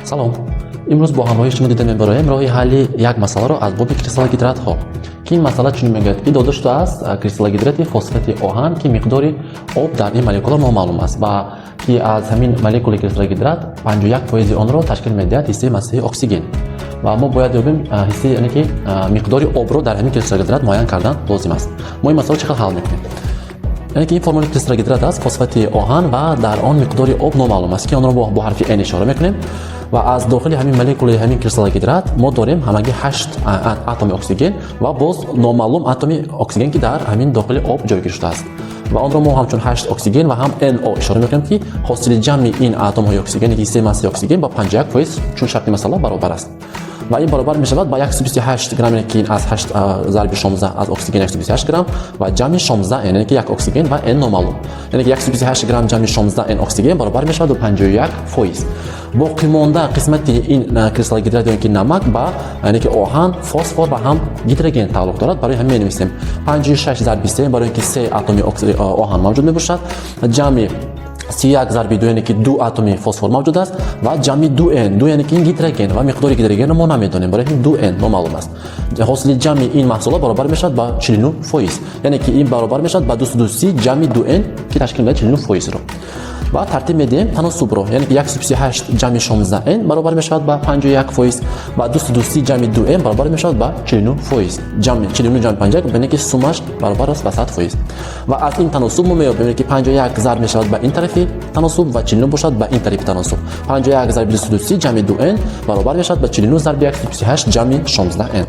салом. имрӯз бо ҳамроҳи шумо дида мебароем роҳи ҳалли як масъаларо аз боби кристаллогидратҳо, ки ин масъала чунин мегӯяд, ки дода шудааст кристаллогидрати фосфати оҳан, ки миқдори об дар ин молекула номаълум аст ва ки аз ҳамин молекулаи кристаллогидрат 51% онро ташкил медиҳад ҳисsaи массивии оксиген ва мо бояд ёбем ҳисsaи, яъне ки миқдори обро дар ҳамин кристаллогидрат муайян кардан лозим аст. мо ин масъаларо чӣ хел ҳал мекунем? яъне ки ин формули кристаллогидрат аст, фосфати оҳан ва дар он миқдори об номаълум аст, ки онро бо ҳарфи n ишора мекунем ва аз дохили ҳамин молекулаи ҳамин кристаллогидрат мо дорем ҳамагӣ 8 атоми оксиген ва боз номаълум атоми оксиген, ки дар ҳамин дохили об ҷойгир шудааст ва онро мо ҳамчун 8 оксиген ва ҳам NO ишора мекунем, ки ҳосили ҷамъи ин атомҳои оксигени ки ҳисsaи массивии оксиген ба 51% чун шарти масъала баробар аст ва ин баробар мешавад ба 128 грамме, ки ин аз 8 зарби 16 аз оксиген 128 грамм ва ҷамъи 16 n, яъне ки 1 оксиген ва n номаълум, яъне ки 128 грамм ҷамъи 16 n оксиген баробар мешавад ба 51%. боқимонда қисмати ин кристаллогидрат ё ки намак ба, яъне ки оҳан, фосфор ва ҳам гидроген тааллуқ дорад. барои ҳамин менависем 56 зарби 3, барои ин ки 3 атоми оҳан мавҷуд мебошад, ҷамъи 31 зарби 2, яъне ки 2 атоми фосфор мавҷуд аст ва ҷамъи 2n, 2 яъне ки ин гидроген ва миқдори гидрогенро мо намедонем, барои ҳамин 2n номаълум аст. ҳосили ҷамъи ин маҳсулот баробар мешавад ба 49%, яъне ки ин баробар мешавад ба 230 ҷамъи 2n, ки ташкил медиҳад 49%-ро. ва тартиб медиҳем таносубро, яъне ки 128 ҷамъи 16n баробар мешавад ба 51% ва 230 ҷамъи 2n баробар мешавад ба 49%. ҷамъи 49 ҷамъи 51, яъне ки суммаш баробар аст ба 100%. ва аз ин таносуб мо меёбем, яъне ки 51 зарб мешавад ба ин тарафи таносуб ва 49 бошад ба ин тарафи таносуб. 51 зарби 230 ҷамъи 2n баробар мешавад ба 49 зарби 128 ҷамъи 16n.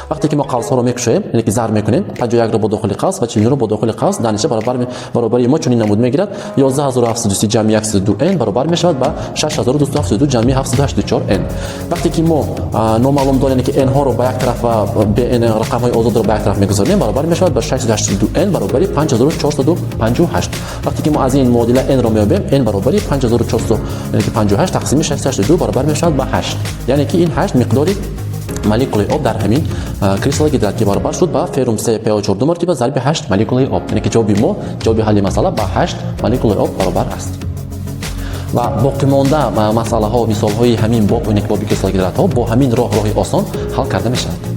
вақте ки мо қавсҳоро мекушоем, яъне ки зарб мекунем, 51-ро бо дохили қавс ва 49-ро бо дохили қавс, дар натиҷа баробари мо чунин намуд мегирад: 11730 ҷамъи 102n баробар мешавад ба 6272 ҷамъи 784n. вақте ки мо номаълум дор, яъне ки n-ҳоро ба як тараф ва рақамҳои озодро ба як тараф мегузорем, баробар мешавад ба 682n баробари 5458. вақте ки мо аз ин муодила n-ро меёбем, n баробари 5458 тақсими 682 баробар мешавад ба 8, яъне ки ин 8 миқдори молекулаи об дар ҳамин кристаллогидрат, ки баробар шуд ба феррум 3PO4 2 мартиба зарби 8 молекулаи об, яъне ки ҷавоби мо, ҷавоби ҳалли масъала ба 8 молекулаи об баробар аст. ва боқимонда масъалаҳо, мисолҳои ҳамин боби кристаллогидратҳо бо ҳамин роҳи осон ҳал карда мешавад.